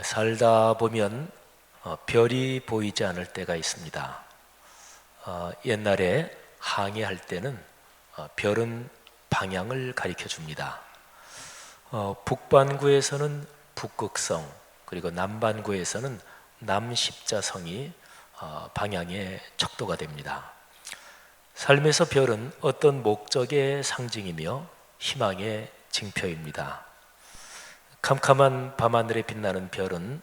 살다 보면 별이 보이지 않을 때가 있습니다. 옛날에 항해할 때는 별은 방향을 가리켜 줍니다. 북반구에서는 북극성, 그리고 남반구에서는 남십자성이 방향의 척도가 됩니다. 삶에서 별은 어떤 목적의 상징이며 희망의 징표입니다. 캄캄한 밤하늘에 빛나는 별은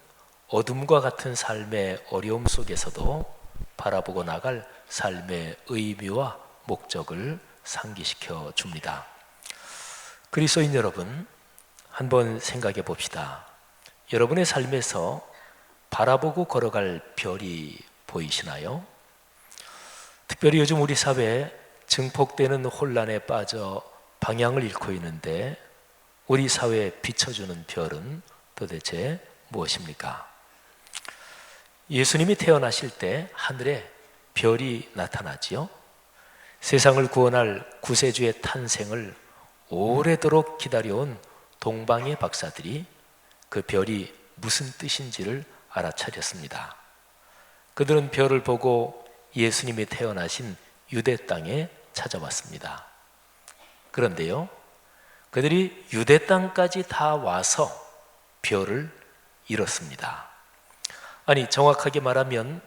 어둠과 같은 삶의 어려움 속에서도 바라보고 나갈 삶의 의미와 목적을 상기시켜 줍니다. 그리스도인 여러분, 한번 생각해 봅시다. 여러분의 삶에서 바라보고 걸어갈 별이 보이시나요? 특별히 요즘 우리 사회에 증폭되는 혼란에 빠져 방향을 잃고 있는데 우리 사회에 비춰주는 별은 도대체 무엇입니까? 예수님이 태어나실 때 하늘에 별이 나타나지요. 세상을 구원할 구세주의 탄생을 오래도록 기다려온 동방의 박사들이 그 별이 무슨 뜻인지를 알아차렸습니다. 그들은 별을 보고 예수님이 태어나신 유대 땅에 찾아왔습니다. 그런데요, 그들이 유대 땅까지 다 와서 별을 잃었습니다. 아니, 정확하게 말하면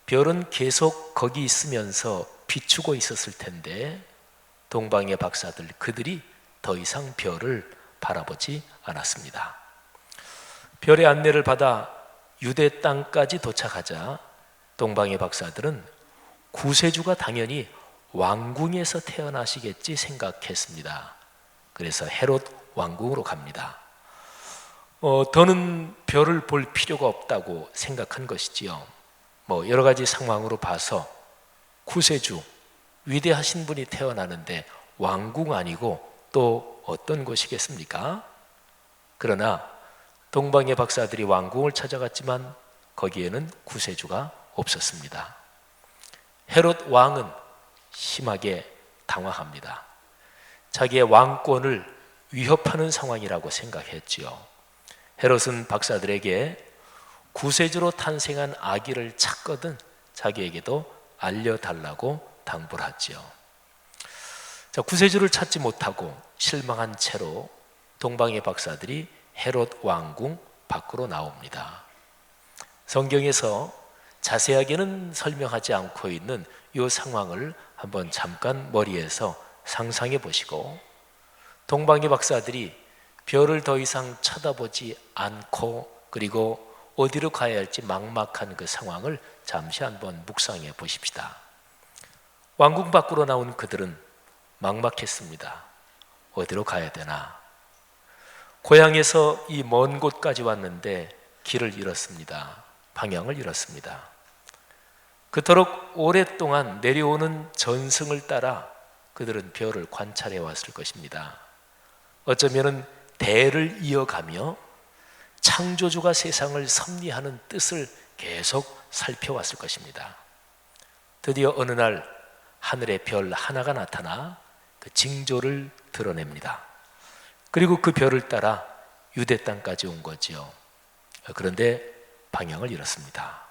별은 계속 거기 있으면서 비추고 있었을 텐데 동방의 박사들, 그들이 더 이상 별을 바라보지 않았습니다. 별의 안내를 받아 유대 땅까지 도착하자 동방의 박사들은 구세주가 당연히 왕궁에서 태어나시겠지 생각했습니다. 그래서 헤롯 왕궁으로 갑니다. 더는 별을 볼 필요가 없다고 생각한 것이지요. 여러 가지 상황으로 봐서 구세주, 위대하신 분이 태어나는데 왕궁 아니고 또 어떤 곳이겠습니까? 그러나 동방의 박사들이 왕궁을 찾아갔지만 거기에는 구세주가 없었습니다. 헤롯 왕은 심하게 당황합니다. 자기의 왕권을 위협하는 상황이라고 생각했지요. 헤롯은 박사들에게 구세주로 탄생한 아기를 찾거든 자기에게도 알려달라고 당부를 하지요. 구세주를 찾지 못하고 실망한 채로 동방의 박사들이 헤롯 왕궁 밖으로 나옵니다. 성경에서 자세하게는 설명하지 않고 있는 이 상황을 한번 잠깐 머리에서 상상해 보시고, 동방의 박사들이 별을 더 이상 쳐다보지 않고 그리고 어디로 가야 할지 막막한 그 상황을 잠시 한번 묵상해 보십시다. 왕궁 밖으로 나온 그들은 막막했습니다. 어디로 가야 되나? 고향에서 이 먼 곳까지 왔는데 길을 잃었습니다. 방향을 잃었습니다. 그토록 오랫동안 내려오는 전승을 따라 그들은 별을 관찰해 왔을 것입니다. 어쩌면은 대를 이어가며 창조주가 세상을 섭리하는 뜻을 계속 살펴왔을 것입니다. 드디어 어느 날 하늘에 별 하나가 나타나 그 징조를 드러냅니다. 그리고 그 별을 따라 유대 땅까지 온 거지요. 그런데 방향을 잃었습니다.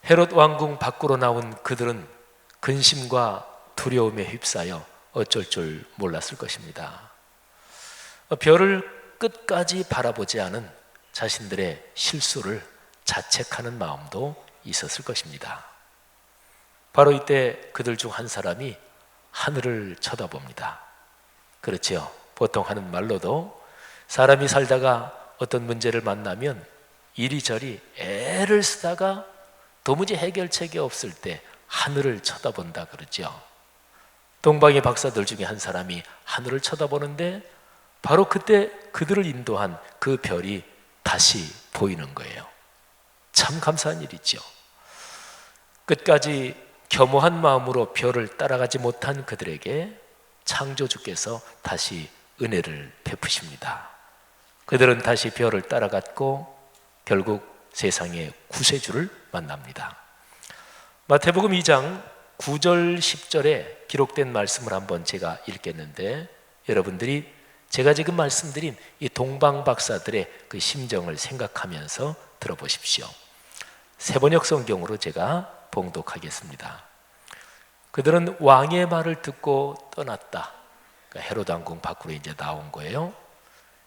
헤롯 왕궁 밖으로 나온 그들은 근심과 두려움에 휩싸여 어쩔 줄 몰랐을 것입니다. 별을 끝까지 바라보지 않은 자신들의 실수를 자책하는 마음도 있었을 것입니다. 바로 이때 그들 중 한 사람이 하늘을 쳐다봅니다. 그렇지요. 보통 하는 말로도 사람이 살다가 어떤 문제를 만나면 이리저리 애를 쓰다가 도무지 해결책이 없을 때 하늘을 쳐다본다 그러죠. 동방의 박사들 중에 한 사람이 하늘을 쳐다보는데 바로 그때 그들을 인도한 그 별이 다시 보이는 거예요. 참 감사한 일이죠. 끝까지 겸허한 마음으로 별을 따라가지 못한 그들에게 창조주께서 다시 은혜를 베푸십니다. 그들은 다시 별을 따라갔고 결국 세상의 구세주를 만납니다. 마태복음 2장 9절 10절에 기록된 말씀을 한번 제가 읽겠는데 여러분들이 제가 지금 말씀드린 이 동방 박사들의 그 심정을 생각하면서 들어보십시오. 세번역 성경으로 제가 봉독하겠습니다. 그들은 왕의 말을 듣고 떠났다. 그러니까 헤로드 왕궁 밖으로 이제 나온 거예요.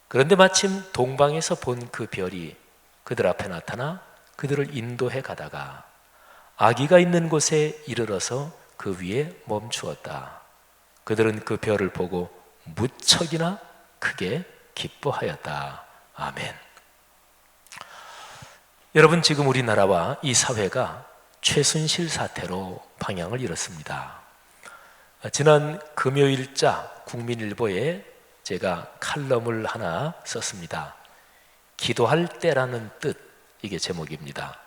그런데 마침 동방에서 본 그 별이 그들 앞에 나타나 그들을 인도해 가다가 아기가 있는 곳에 이르러서 그 위에 멈추었다. 그들은 그 별을 보고 무척이나 크게 기뻐하였다. 아멘. 여러분, 지금 우리나라와 이 사회가 최순실 사태로 방향을 잃었습니다. 지난 금요일자 국민일보에 제가 칼럼을 하나 썼습니다. 기도할 때라는 뜻, 이게 제목입니다.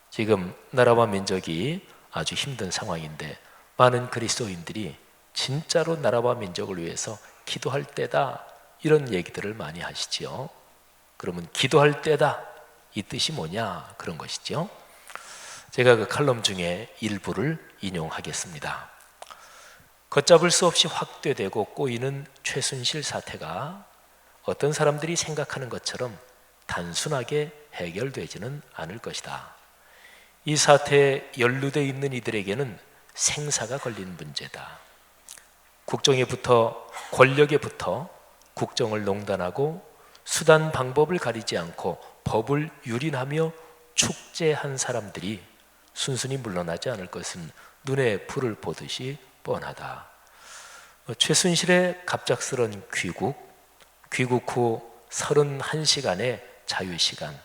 지금 나라와 민족이 아주 힘든 상황인데 많은 그리스도인들이 진짜로 나라와 민족을 위해서 기도할 때다, 이런 얘기들을 많이 하시지요. 그러면 기도할 때다, 이 뜻이 뭐냐, 그런 것이죠. 제가 그 칼럼 중에 일부를 인용하겠습니다. 걷잡을 수 없이 확대되고 꼬이는 최순실 사태가 어떤 사람들이 생각하는 것처럼 단순하게 해결되지는 않을 것이다. 이 사태에 연루되어 있는 이들에게는 생사가 걸린 문제다. 국정에부터, 권력에부터 국정을 농단하고 수단 방법을 가리지 않고 법을 유린하며 축제한 사람들이 순순히 물러나지 않을 것은 눈에 불을 보듯이 뻔하다. 최순실의 갑작스런 귀국 후 31시간의 자유시간,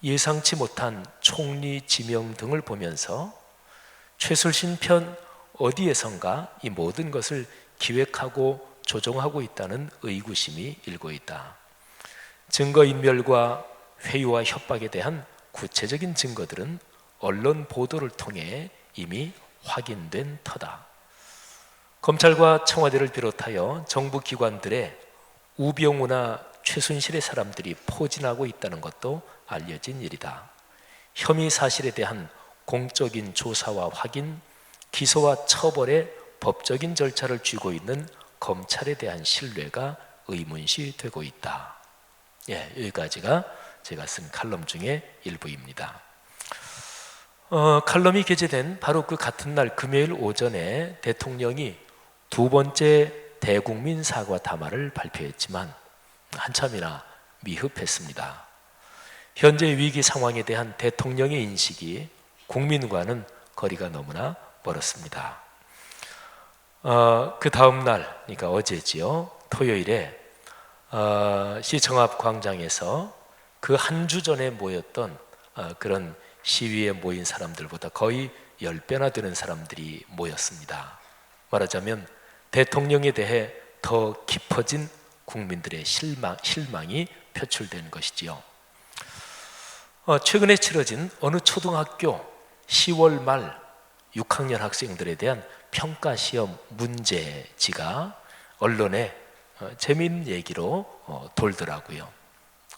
예상치 못한 총리 지명 등을 보면서 최순실 편 어디에선가 이 모든 것을 기획하고 조종하고 있다는 의구심이 일고 있다. 증거인멸과 회유와 협박에 대한 구체적인 증거들은 언론 보도를 통해 이미 확인된 터다. 검찰과 청와대를 비롯하여 정부 기관들의 우병우나 최순실의 사람들이 포진하고 있다는 것도 알려진 일이다. 혐의 사실에 대한 공적인 조사와 확인, 기소와 처벌의 법적인 절차를 쥐고 있는 검찰에 대한 신뢰가 의문시 되고 있다. 여기까지가 제가 쓴 칼럼 중에 일부입니다. 칼럼이 게재된 바로 그 같은 날 금요일 오전에 대통령이 두 번째 대국민 사과 담화를 발표했지만 한참이나 미흡했습니다. 현재 위기 상황에 대한 대통령의 인식이 국민과는 거리가 너무나 멀었습니다. 그 다음 날, 그러니까 어제지요, 토요일에 시청 앞 광장에서 그 한 주 전에 모였던 그런 시위에 모인 사람들보다 거의 10배나 되는 사람들이 모였습니다. 말하자면 대통령에 대해 더 깊어진 국민들의 실망이 표출된 것이지요. 최근에 치러진 어느 초등학교 10월 말 6학년 학생들에 대한 평가시험 문제지가 언론에 재미있는 얘기로 돌더라고요.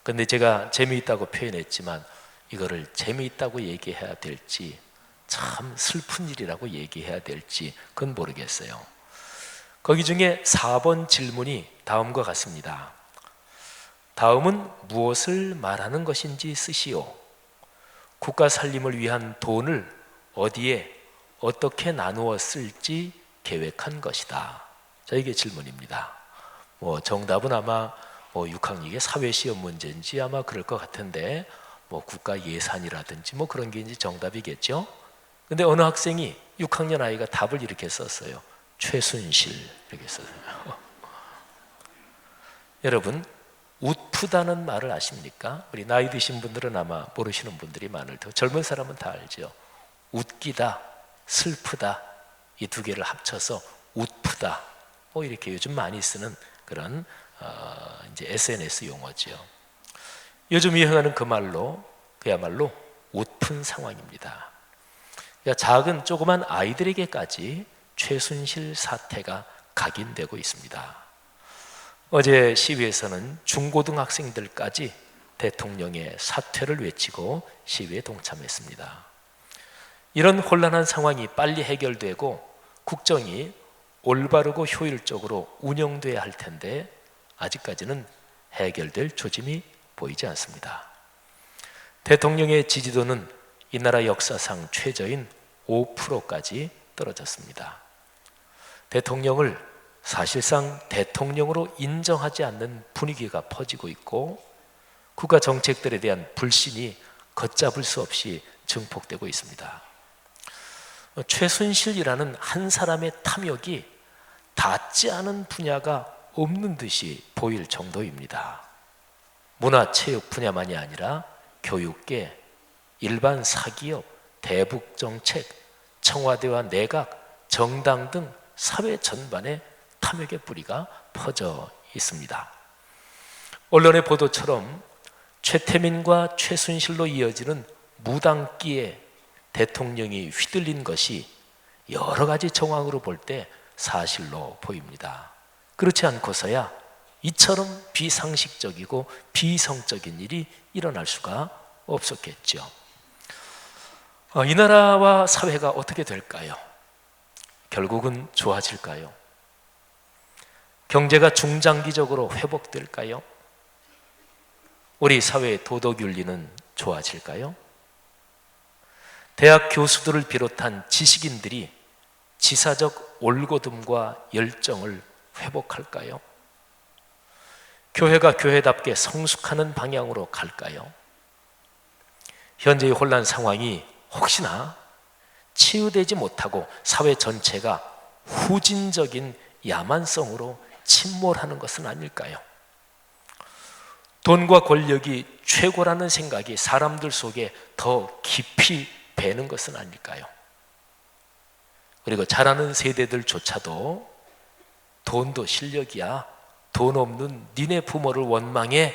근데 제가 재미있다고 표현했지만 이거를 재미있다고 얘기해야 될지 참 슬픈 일이라고 얘기해야 될지 그건 모르겠어요. 거기 중에 4번 질문이 다음과 같습니다. 다음은 무엇을 말하는 것인지 쓰시오. 국가 살림을 위한 돈을 어디에 어떻게 나누어 쓸지 계획한 것이다. 자, 이게 질문입니다. 정답은 아마 6학년의 사회시험 문제인지 아마 그럴 것 같은데 국가 예산이라든지 그런 게 이제 정답이겠죠. 근데 어느 학생이 6학년 아이가 답을 이렇게 썼어요. 최순실, 이렇게 썼어요. 여러분, 웃프다는 말을 아십니까? 우리 나이 드신 분들은 아마 모르시는 분들이 많을 테고 젊은 사람은 다 알죠. 웃기다, 슬프다, 이 두 개를 합쳐서 웃프다, 이렇게 요즘 많이 쓰는 그런 이제 SNS 용어지요. 요즘 유행하는 그 말로 그야말로 웃픈 상황입니다. 그러니까 작은 조그만 아이들에게까지 최순실 사태가 각인되고 있습니다. 어제 시위에서는 중고등학생들까지 대통령의 사퇴를 외치고 시위에 동참했습니다. 이런 혼란한 상황이 빨리 해결되고 국정이 올바르고 효율적으로 운영돼야 할 텐데 아직까지는 해결될 조짐이 보이지 않습니다. 대통령의 지지도는 이 나라 역사상 최저인 5%까지 떨어졌습니다. 대통령을 사실상 대통령으로 인정하지 않는 분위기가 퍼지고 있고 국가 정책들에 대한 불신이 걷잡을 수 없이 증폭되고 있습니다. 최순실이라는 한 사람의 탐욕이 닿지 않은 분야가 없는 듯이 보일 정도입니다. 문화체육 분야만이 아니라 교육계, 일반 사기업, 대북정책, 청와대와 내각, 정당 등 사회 전반에 탐욕의 뿌리가 퍼져 있습니다. 언론의 보도처럼 최태민과 최순실로 이어지는 무당기에 대통령이 휘둘린 것이 여러 가지 정황으로 볼 때 사실로 보입니다. 그렇지 않고서야 이처럼 비상식적이고 비이성적인 일이 일어날 수가 없었겠죠. 이 나라와 사회가 어떻게 될까요? 결국은 좋아질까요? 경제가 중장기적으로 회복될까요? 우리 사회의 도덕윤리는 좋아질까요? 대학 교수들을 비롯한 지식인들이 지사적 올곧음과 열정을 회복할까요? 교회가 교회답게 성숙하는 방향으로 갈까요? 현재의 혼란 상황이 혹시나 치유되지 못하고 사회 전체가 후진적인 야만성으로 침몰하는 것은 아닐까요? 돈과 권력이 최고라는 생각이 사람들 속에 더 깊이 배는 것은 아닐까요? 그리고 자라는 세대들조차도 돈도 실력이야, 돈 없는 니네 부모를 원망해,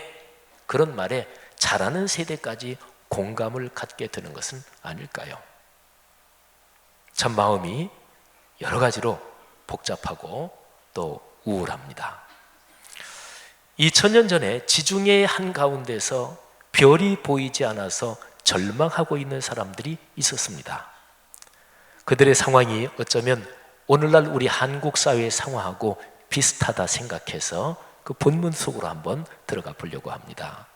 그런 말에 자라는 세대까지 공감을 갖게 되는 것은 아닐까요? 참 마음이 여러 가지로 복잡하고 또 우울합니다. 2000년 전에 지중해의 한가운데서 별이 보이지 않아서 절망하고 있는 사람들이 있었습니다. 그들의 상황이 어쩌면 오늘날 우리 한국 사회의 상황하고 비슷하다 생각해서 그 본문 속으로 한번 들어가 보려고 합니다.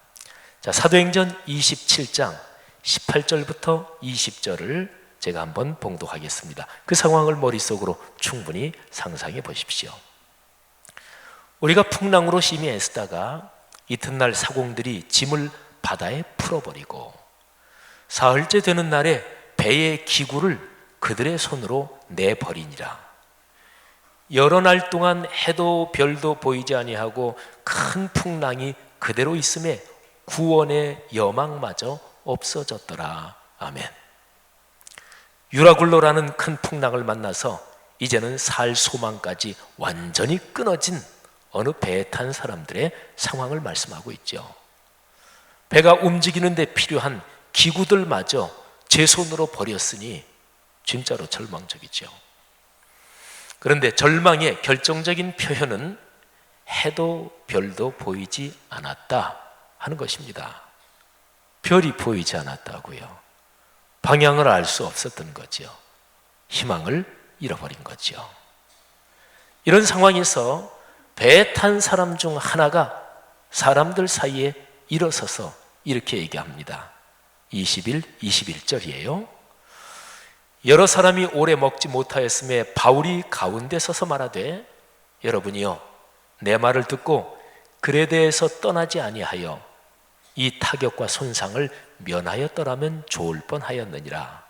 자, 사도행전 27장 18절부터 20절을 제가 한번 봉독하겠습니다. 그 상황을 머릿속으로 충분히 상상해 보십시오. 우리가 풍랑으로 심히 애쓰다가 이튿날 사공들이 짐을 바다에 풀어버리고 사흘째 되는 날에 배의 기구를 그들의 손으로 내버리니라. 여러 날 동안 해도 별도 보이지 아니하고 큰 풍랑이 그대로 있음에 구원의 여망마저 없어졌더라. 아멘. 유라굴로라는 큰 풍랑을 만나서 이제는 살 소망까지 완전히 끊어진 어느 배에 탄 사람들의 상황을 말씀하고 있죠. 배가 움직이는 데 필요한 기구들마저 제 손으로 버렸으니 진짜로 절망적이죠. 그런데 절망의 결정적인 표현은 해도 별도 보이지 않았다 하는 것입니다. 별이 보이지 않았다고요. 방향을 알 수 없었던 거죠. 희망을 잃어버린 거죠. 이런 상황에서 배에 탄 사람 중 하나가 사람들 사이에 일어서서 이렇게 얘기합니다. 21절이에요. 여러 사람이 오래 먹지 못하였음에 바울이 가운데 서서 말하되 여러분이요 내 말을 듣고 그레데에서 떠나지 아니하여 이 타격과 손상을 면하였더라면 좋을 뻔하였느니라.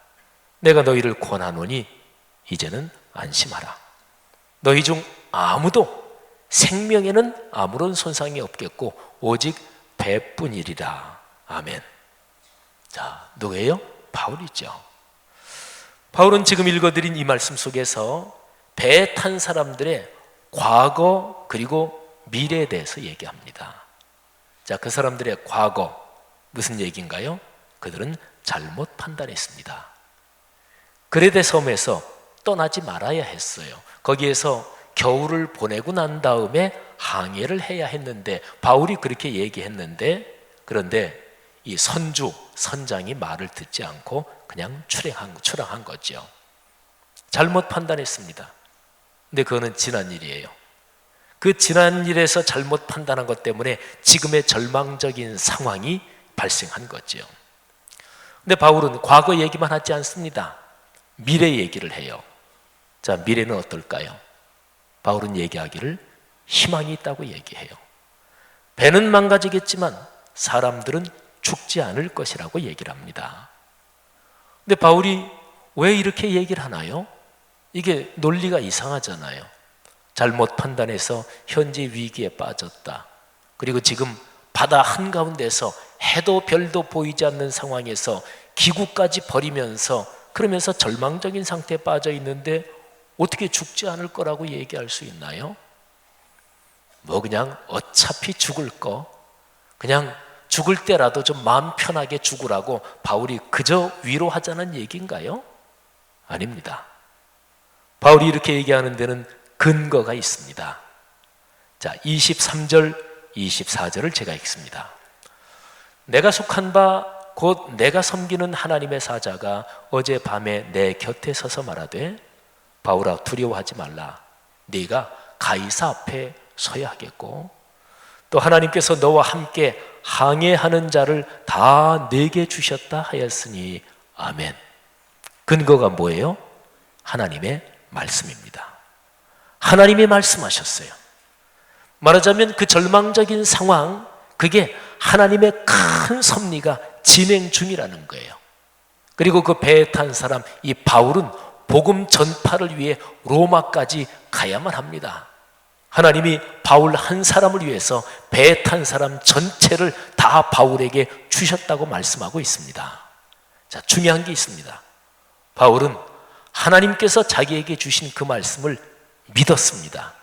내가 너희를 권하노니 이제는 안심하라. 너희 중 아무도 생명에는 아무런 손상이 없겠고 오직 배뿐이리라. 아멘. 자, 누구예요? 바울이죠. 바울은 지금 읽어드린 이 말씀 속에서 배에 탄 사람들의 과거 그리고 미래에 대해서 얘기합니다. 자, 그 사람들의 과거 무슨 얘기인가요? 그들은 잘못 판단했습니다. 그레데 섬에서 떠나지 말아야 했어요. 거기에서 겨울을 보내고 난 다음에 항해를 해야 했는데 바울이 그렇게 얘기했는데 그런데 이 선장이 말을 듣지 않고 그냥 출항한 거죠. 잘못 판단했습니다. 근데 그거는 지난 일이에요. 그 지난 일에서 잘못 판단한 것 때문에 지금의 절망적인 상황이 발생한 거죠. 근데 바울은 과거 얘기만 하지 않습니다. 미래 얘기를 해요. 자, 미래는 어떨까요? 바울은 얘기하기를 희망이 있다고 얘기해요. 배는 망가지겠지만 사람들은 죽지 않을 것이라고 얘기를 합니다. 근데 바울이 왜 이렇게 얘기를 하나요? 이게 논리가 이상하잖아요. 잘못 판단해서 현재 위기에 빠졌다. 그리고 지금 바다 한가운데서 해도 별도 보이지 않는 상황에서 기구까지 버리면서 그러면서 절망적인 상태에 빠져 있는데 어떻게 죽지 않을 거라고 얘기할 수 있나요? 뭐 그냥 어차피 죽을 거, 그냥 죽을 때라도 좀 마음 편하게 죽으라고 바울이 그저 위로하자는 얘기인가요? 아닙니다. 바울이 이렇게 얘기하는 데는 근거가 있습니다. 자, 23절, 24절을 제가 읽습니다. 내가 속한 바 곧 내가 섬기는 하나님의 사자가 어젯밤에 내 곁에 서서 말하되 바울아 두려워하지 말라. 네가 가이사 앞에 서야 하겠고 또 하나님께서 너와 함께 항해하는 자를 다 내게 주셨다 하였으니 아멘. 근거가 뭐예요? 하나님의 말씀입니다. 하나님이 말씀하셨어요. 말하자면 그 절망적인 상황, 그게 하나님의 큰 섭리가 진행 중이라는 거예요. 그리고 그 배에 탄 사람, 이 바울은 복음 전파를 위해 로마까지 가야만 합니다. 하나님이 바울 한 사람을 위해서 배에 탄 사람 전체를 다 바울에게 주셨다고 말씀하고 있습니다. 자, 중요한 게 있습니다. 바울은 하나님께서 자기에게 주신 그 말씀을 믿었습니다.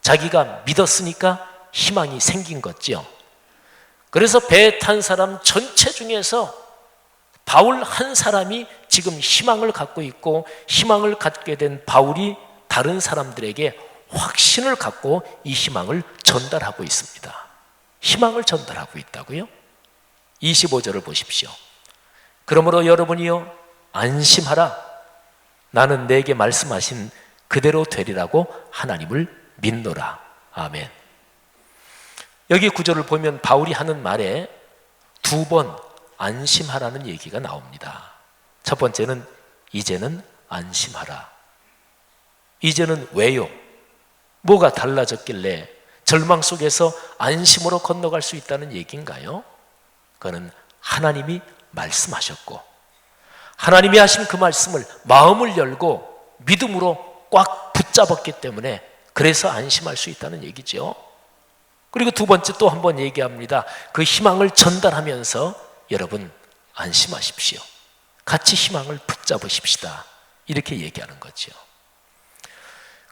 자기가 믿었으니까 희망이 생긴 거죠. 그래서 배에 탄 사람 전체 중에서 바울 한 사람이 지금 희망을 갖고 있고 희망을 갖게 된 바울이 다른 사람들에게 확신을 갖고 이 희망을 전달하고 있습니다. 희망을 전달하고 있다고요? 25절을 보십시오. 그러므로 여러분이요 안심하라. 나는 내게 말씀하신 그대로 되리라고 하나님을 믿노라. 아멘. 여기 구절을 보면 바울이 하는 말에 두 번 안심하라는 얘기가 나옵니다. 첫 번째는 이제는 안심하라. 이제는 왜요? 뭐가 달라졌길래 절망 속에서 안심으로 건너갈 수 있다는 얘기인가요? 그거는 하나님이 말씀하셨고 하나님이 하신 그 말씀을 마음을 열고 믿음으로 꽉 붙잡았기 때문에 그래서 안심할 수 있다는 얘기죠. 그리고 두 번째 또 한 번 얘기합니다. 그 희망을 전달하면서 여러분 안심하십시오. 같이 희망을 붙잡으십시다. 이렇게 얘기하는 거죠.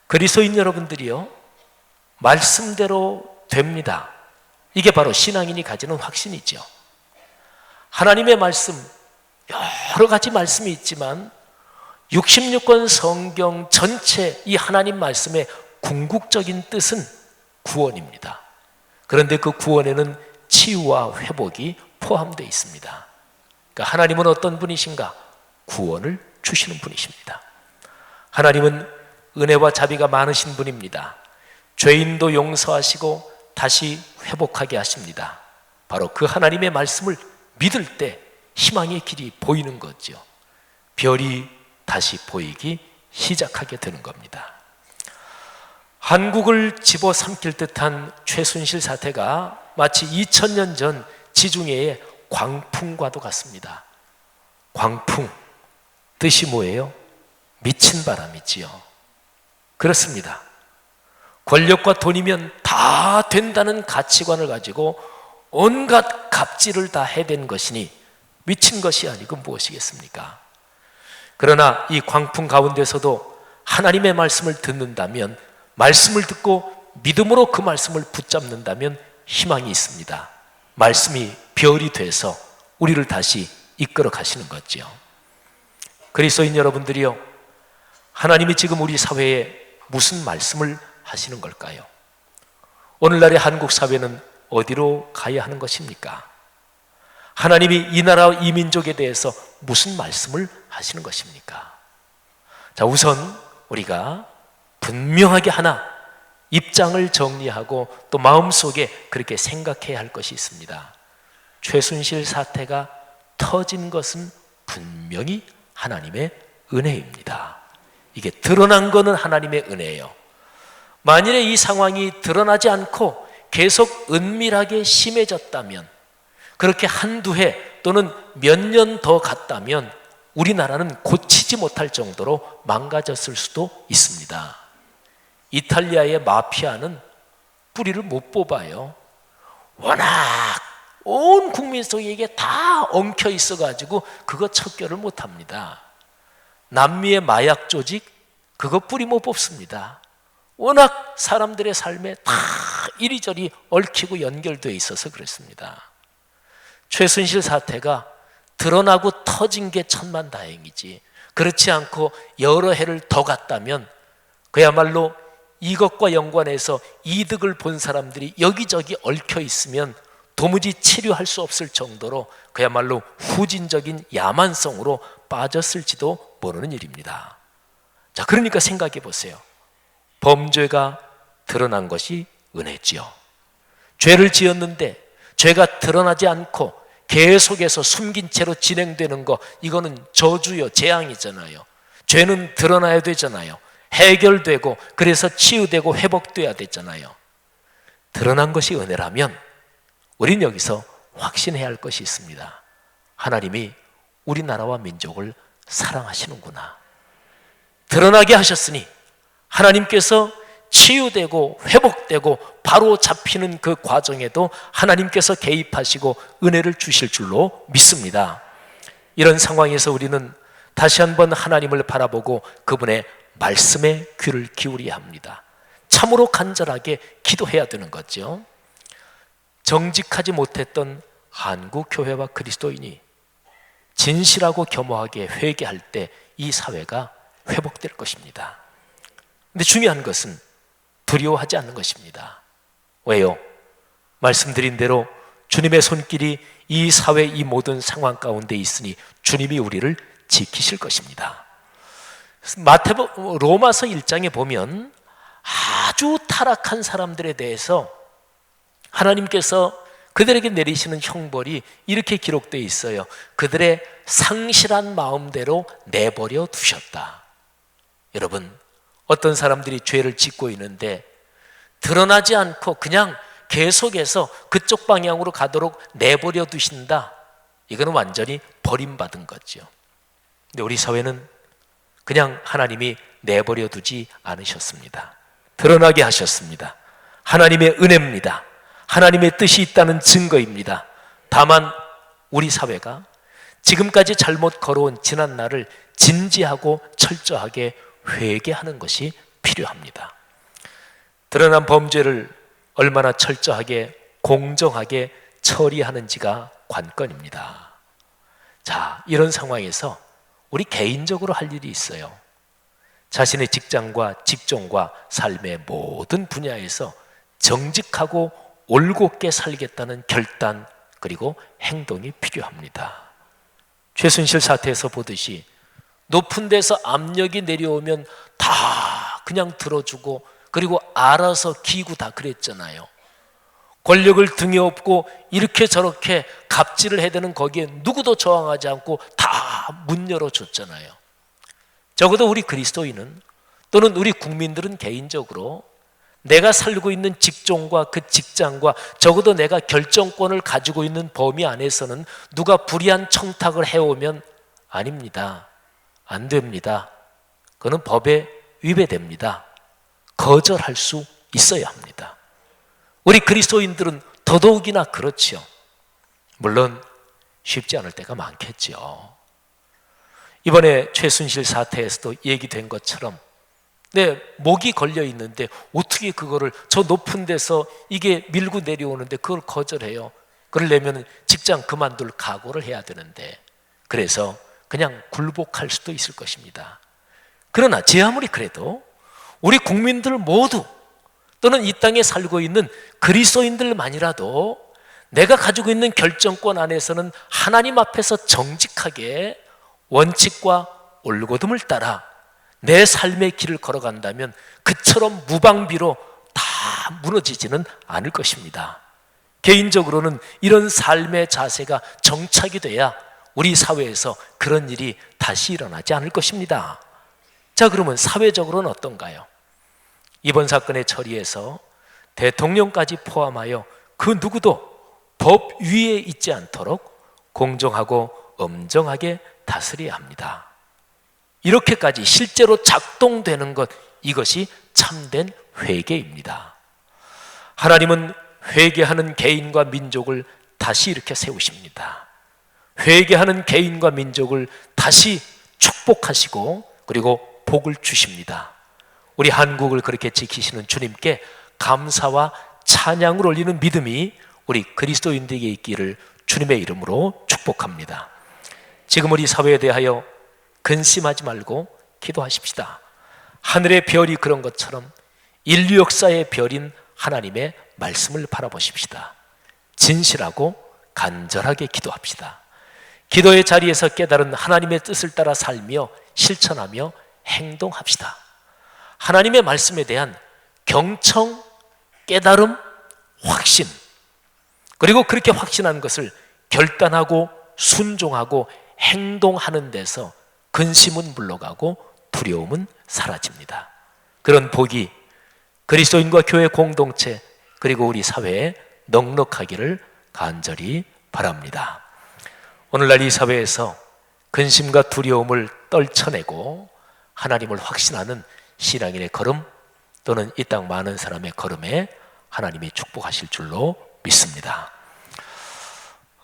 그리스도인 여러분들이요 말씀대로 됩니다. 이게 바로 신앙인이 가지는 확신이죠. 하나님의 말씀 여러 가지 말씀이 있지만 66권 성경 전체 이 하나님 말씀의 궁극적인 뜻은 구원입니다. 그런데 그 구원에는 치유와 회복이 포함되어 있습니다. 그러니까 하나님은 어떤 분이신가? 구원을 주시는 분이십니다. 하나님은 은혜와 자비가 많으신 분입니다. 죄인도 용서하시고 다시 회복하게 하십니다. 바로 그 하나님의 말씀을 믿을 때 희망의 길이 보이는 거죠. 별이 다시 보이기 시작하게 되는 겁니다. 한국을 집어삼킬 듯한 최순실 사태가 마치 2000년 전 지중해의 광풍과도 같습니다. 광풍, 뜻이 뭐예요? 미친 바람이지요. 그렇습니다. 권력과 돈이면 다 된다는 가치관을 가지고 온갖 갑질을 다 해댄 것이니 미친 것이 아니고 무엇이겠습니까? 그러나 이 광풍 가운데서도 하나님의 말씀을 듣는다면, 말씀을 듣고 믿음으로 그 말씀을 붙잡는다면 희망이 있습니다. 말씀이 별이 돼서 우리를 다시 이끌어 가시는 거죠. 그리스도인 여러분들이요, 하나님이 지금 우리 사회에 무슨 말씀을 하시는 걸까요? 오늘날의 한국 사회는 어디로 가야 하는 것입니까? 하나님이 이 나라 이 민족에 대해서 무슨 말씀을 하시는 것입니까? 자, 우선 우리가 분명하게 하나 입장을 정리하고 또 마음속에 그렇게 생각해야 할 것이 있습니다. 최순실 사태가 터진 것은 분명히 하나님의 은혜입니다. 이게 드러난 것은 하나님의 은혜예요. 만일에 이 상황이 드러나지 않고 계속 은밀하게 심해졌다면, 그렇게 한두 해 또는 몇 년 더 갔다면 우리나라는 고치지 못할 정도로 망가졌을 수도 있습니다. 이탈리아의 마피아는 뿌리를 못 뽑아요. 워낙 온 국민 속에 다 엉켜 있어가지고 그거 척결을 못합니다. 남미의 마약 조직, 그거 뿌리 못 뽑습니다. 워낙 사람들의 삶에 다 이리저리 얽히고 연결되어 있어서 그렇습니다. 최순실 사태가 드러나고 터진 게 천만다행이지, 그렇지 않고 여러 해를 더 갔다면 그야말로 이것과 연관해서 이득을 본 사람들이 여기저기 얽혀 있으면 도무지 치료할 수 없을 정도로 그야말로 후진적인 야만성으로 빠졌을지도 모르는 일입니다. 자, 그러니까 생각해 보세요. 범죄가 드러난 것이 은혜지요. 죄를 지었는데 죄가 드러나지 않고 계속해서 숨긴 채로 진행되는 거, 이거는 저주요, 재앙이잖아요. 죄는 드러나야 되잖아요. 해결되고 그래서 치유되고 회복돼야 되잖아요. 드러난 것이 은혜라면 우리는 여기서 확신해야 할 것이 있습니다. 하나님이 우리나라와 민족을 사랑하시는구나. 드러나게 하셨으니 하나님께서 치유되고 회복되고 바로 잡히는 그 과정에도 하나님께서 개입하시고 은혜를 주실 줄로 믿습니다. 이런 상황에서 우리는 다시 한번 하나님을 바라보고 그분의 말씀에 귀를 기울여야 합니다. 참으로 간절하게 기도해야 되는 거죠. 정직하지 못했던 한국 교회와 그리스도인이 진실하고 겸허하게 회개할 때 이 사회가 회복될 것입니다. 근데 중요한 것은 두려워하지 않는 것입니다. 왜요? 말씀드린 대로 주님의 손길이 이 사회 이 모든 상황 가운데 있으니 주님이 우리를 지키실 것입니다. 로마서 1장에 보면 아주 타락한 사람들에 대해서 하나님께서 그들에게 내리시는 형벌이 이렇게 기록되어 있어요. 그들의 상실한 마음대로 내버려 두셨다. 여러분, 어떤 사람들이 죄를 짓고 있는데 드러나지 않고 그냥 계속해서 그쪽 방향으로 가도록 내버려 두신다. 이거는 완전히 버림받은 거죠. 근데 우리 사회는 그냥 하나님이 내버려 두지 않으셨습니다. 드러나게 하셨습니다. 하나님의 은혜입니다. 하나님의 뜻이 있다는 증거입니다. 다만 우리 사회가 지금까지 잘못 걸어온 지난 날을 진지하고 철저하게 회개하는 것이 필요합니다. 드러난 범죄를 얼마나 철저하게 공정하게 처리하는지가 관건입니다. 자, 이런 상황에서 우리 개인적으로 할 일이 있어요. 자신의 직장과 직종과 삶의 모든 분야에서 정직하고 올곧게 살겠다는 결단 그리고 행동이 필요합니다. 최순실 사태에서 보듯이 높은 데서 압력이 내려오면 다 그냥 들어주고 그리고 알아서 기고 다 그랬잖아요. 권력을 등에 업고 이렇게 저렇게 갑질을 해야 되는 거기에 누구도 저항하지 않고 다 문 열어줬잖아요. 적어도 우리 그리스도인은 또는 우리 국민들은 개인적으로 내가 살고 있는 직종과 그 직장과 적어도 내가 결정권을 가지고 있는 범위 안에서는 누가 불의한 청탁을 해오면 아닙니다. 안 됩니다. 그건 법에 위배됩니다. 거절할 수 있어야 합니다. 우리 그리스도인들은 더더욱이나 그렇지요. 물론 쉽지 않을 때가 많겠죠. 이번에 최순실 사태에서도 얘기된 것처럼 내 목이 걸려 있는데 어떻게 그거를 저 높은 데서 이게 밀고 내려오는데 그걸 거절해요. 그러려면 직장 그만둘 각오를 해야 되는데 그래서 그냥 굴복할 수도 있을 것입니다. 그러나 제 아무리 그래도 우리 국민들 모두 또는 이 땅에 살고 있는 그리스도인들만이라도 내가 가지고 있는 결정권 안에서는 하나님 앞에서 정직하게 원칙과 올곧음을 따라 내 삶의 길을 걸어간다면 그처럼 무방비로 다 다 무너지지는 않을 것입니다. 개인적으로는 이런 삶의 자세가 정착이 돼야 우리 사회에서 그런 일이 다시 일어나지 않을 것입니다. 자, 그러면 사회적으로는 어떤가요? 이번 사건의 처리에서 대통령까지 포함하여 그 누구도 법 위에 있지 않도록 공정하고 엄정하게 다스려야 합니다. 이렇게까지 실제로 작동되는 것, 이것이 참된 회개입니다. 하나님은 회개하는 개인과 민족을 다시 이렇게 세우십니다. 회개하는 개인과 민족을 다시 축복하시고 그리고 복을 주십니다. 우리 한국을 그렇게 지키시는 주님께 감사와 찬양을 올리는 믿음이 우리 그리스도인들에게 있기를 주님의 이름으로 축복합니다. 지금 우리 사회에 대하여 근심하지 말고 기도하십시다. 하늘의 별이 그런 것처럼 인류 역사의 별인 하나님의 말씀을 바라보십시다. 진실하고 간절하게 기도합시다. 기도의 자리에서 깨달은 하나님의 뜻을 따라 살며 실천하며 행동합시다. 하나님의 말씀에 대한 경청, 깨달음, 확신, 그리고 그렇게 확신한 것을 결단하고 순종하고 행동하는 데서 근심은 물러가고 두려움은 사라집니다. 그런 복이 그리스도인과 교회 공동체 그리고 우리 사회에 넉넉하기를 간절히 바랍니다. 오늘날 이 사회에서 근심과 두려움을 떨쳐내고 하나님을 확신하는 신앙인의 걸음 또는 이 땅 많은 사람의 걸음에 하나님이 축복하실 줄로 믿습니다.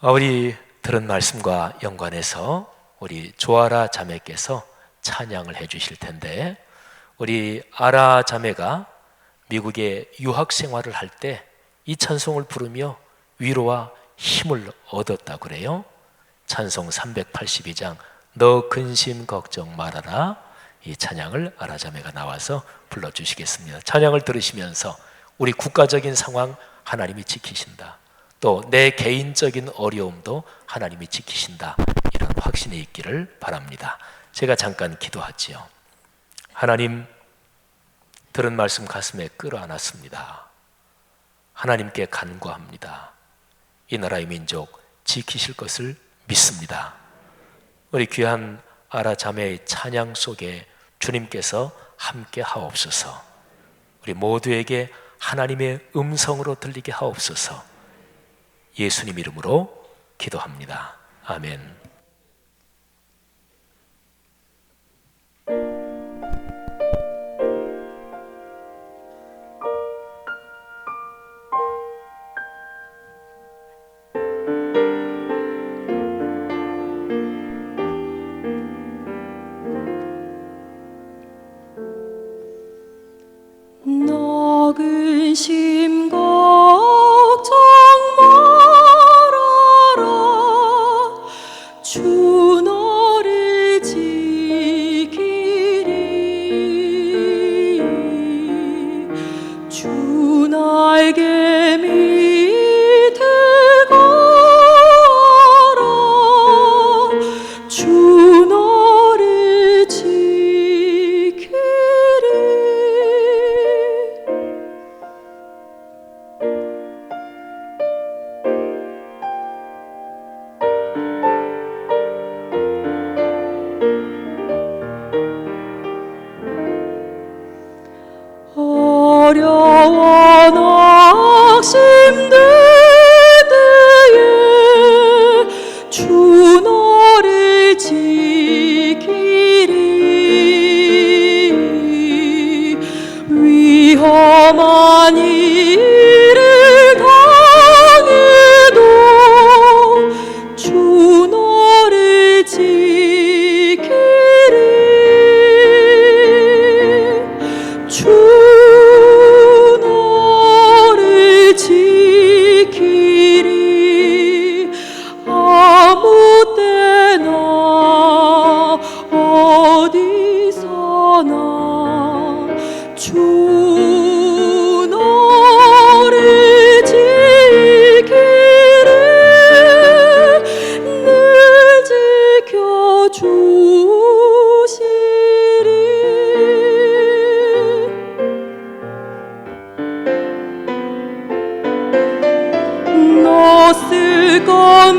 우리 들은 말씀과 연관해서 우리 조아라 자매께서 찬양을 해 주실 텐데, 우리 아라 자매가 미국에 유학 생활을 할 때 이 찬송을 부르며 위로와 힘을 얻었다고 그래요. 찬송 382장 너 근심 걱정 말아라, 이 찬양을 아라 자매가 나와서 불러주시겠습니다. 찬양을 들으시면서 우리 국가적인 상황 하나님이 지키신다, 또 내 개인적인 어려움도 하나님이 지키신다, 이런 확신이 있기를 바랍니다. 제가 잠깐 기도하지요. 하나님, 들은 말씀 가슴에 끌어안았습니다. 하나님께 간구합니다. 이 나라의 민족 지키실 것을 믿습니다. 우리 귀한 아라 자매의 찬양 속에 주님께서 함께 하옵소서. 우리 모두에게 하나님의 음성으로 들리게 하옵소서. 예수님 이름으로 기도합니다. 아멘. 너 근심 걱정 말아라,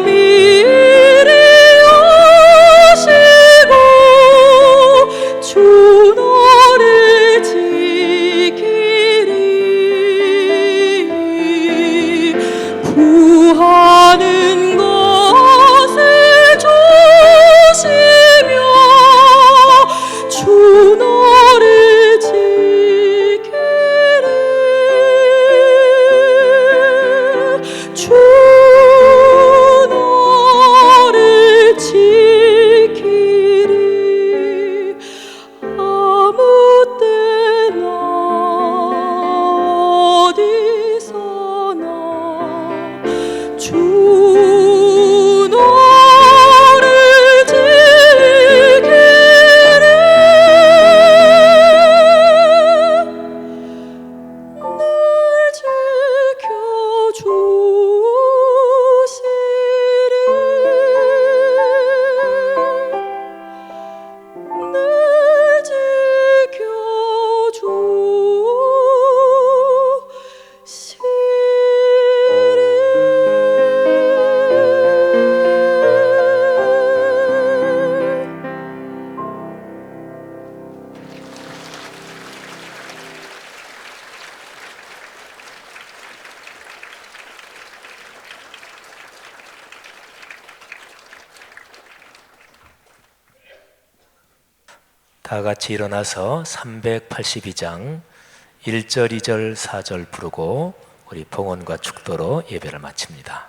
미리 오시고 주 너를 지키리 구하는 것을 주시며 주 너를 지키리 주 너를 지키리 아무 때나 어디서나 주 너를 지키리 날 다 같이 일어나서 382장 1절, 2절, 4절 부르고 우리 봉헌과 축도로 예배를 마칩니다.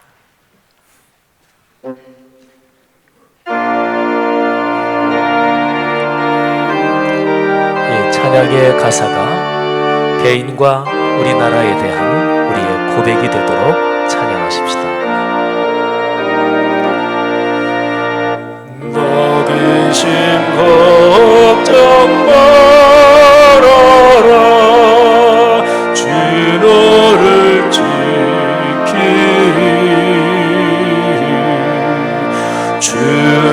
이 찬양의 가사가 개인과 우리나라에 대한 우리의 고백이 되도록 찬양하십시다. 근심 걱정 말아라 주 너를 지키리 주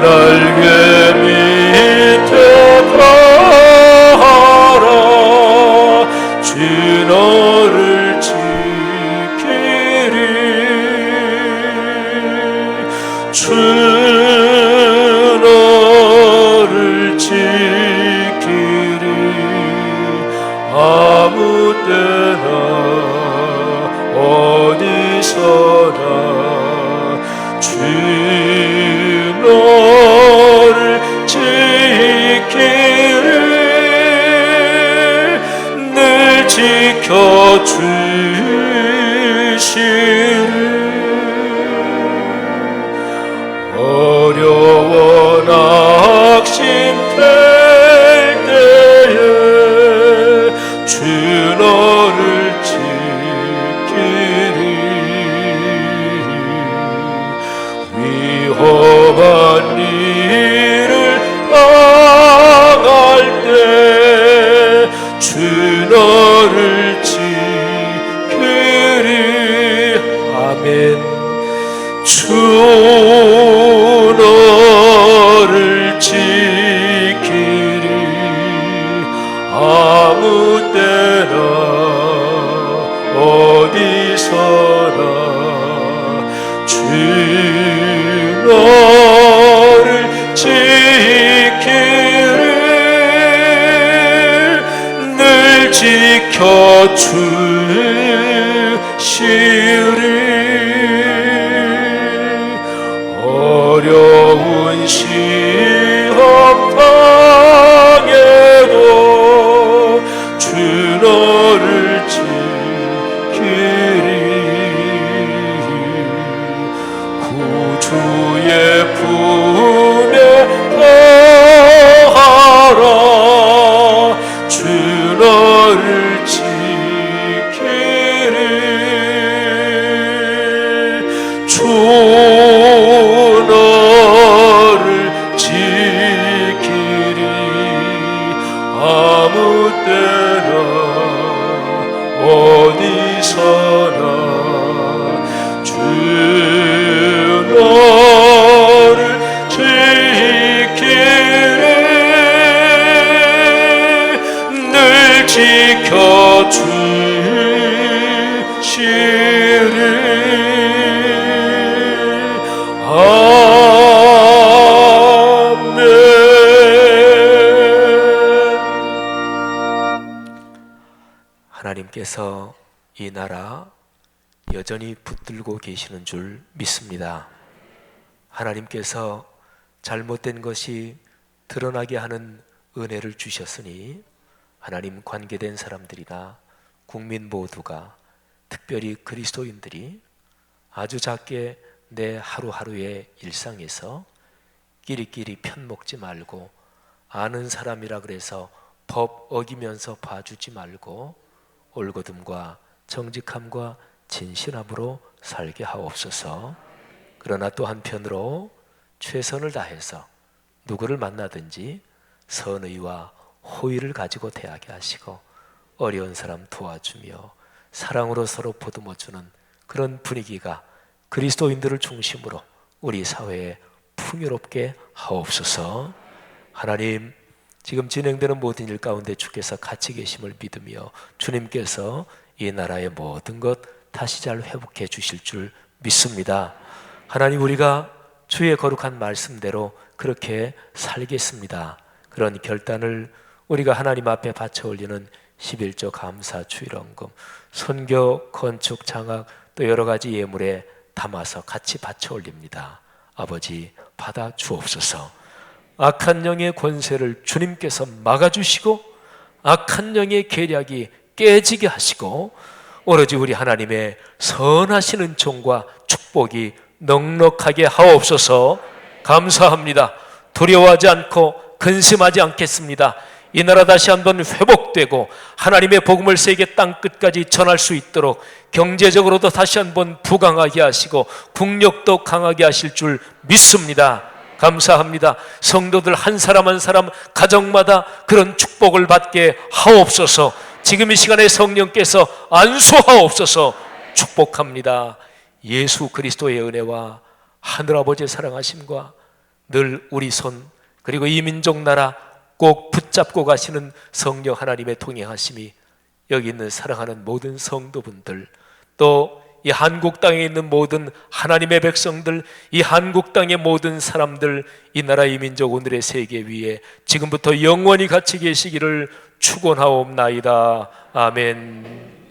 날개 밑에 가라 주 너를 지키리 주 너를 지키리 아무 때나 어디서나 주 너를 지키리 늘 지켜주시리 어려워 낙심될 때에 주 너를 지키리 위험한 일을 당할 때 주 너를 지키리 아멘 주 너를 지키리 아무 때나 어디서나 주 너를 지키리 늘 지켜주시리 어려운 시험 당해도 주 너를 지키리 구주의 품에 거하라 주 너를 지키리 주 너를 지키리 아무 때나 어디서나 주 너를 하나님께서 이 나라 여전히 붙들고 계시는 줄 믿습니다. 하나님께서 잘못된 것이 드러나게 하는 은혜를 주셨으니 하나님 관계된 사람들이나 국민 모두가, 특별히 그리스도인들이 아주 작게 내 하루하루의 일상에서 끼리끼리 편먹지 말고, 아는 사람이라 그래서 법 어기면서 봐주지 말고 올곧음과 정직함과 진실함으로 살게 하옵소서. 그러나 또 한편으로 최선을 다해서 누구를 만나든지 선의와 호의를 가지고 대하게 하시고, 어려운 사람 도와주며 사랑으로 서로 보듬어주는 그런 분위기가 그리스도인들을 중심으로 우리 사회에 풍요롭게 하옵소서. 하나님, 지금 진행되는 모든 일 가운데 주께서 같이 계심을 믿으며 주님께서 이 나라의 모든 것 다시 잘 회복해 주실 줄 믿습니다. 하나님, 우리가 주의 거룩한 말씀대로 그렇게 살겠습니다. 그런 결단을 우리가 하나님 앞에 바쳐 올리는 11조 감사 주일원금, 선교, 건축, 장학, 또 여러 가지 예물에 담아서 같이 바쳐 올립니다. 아버지, 받아 주옵소서. 악한 영의 권세를 주님께서 막아주시고 악한 영의 계략이 깨지게 하시고 오로지 우리 하나님의 선하신 은총과 축복이 넉넉하게 하옵소서. 감사합니다. 두려워하지 않고 근심하지 않겠습니다. 이 나라 다시 한번 회복되고 하나님의 복음을 세계 땅끝까지 전할 수 있도록 경제적으로도 다시 한번 부강하게 하시고 국력도 강하게 하실 줄 믿습니다. 감사합니다. 성도들 한 사람 한 사람 가정마다 그런 축복을 받게 하옵소서. 지금 이 시간에 성령께서 안수하옵소서. 축복합니다. 예수 그리스도의 은혜와 하늘아버지의 사랑하심과 늘 우리 손, 그리고 이 민족 나라 꼭 붙잡고 가시는 성령 하나님의 동행하심이 여기 있는 사랑하는 모든 성도분들, 또 이 한국 땅에 있는 모든 하나님의 백성들, 이 한국 땅의 모든 사람들, 이 나라 이 민족 오늘의 세계 위에 지금부터 영원히 같이 계시기를 축원하옵나이다. 아멘.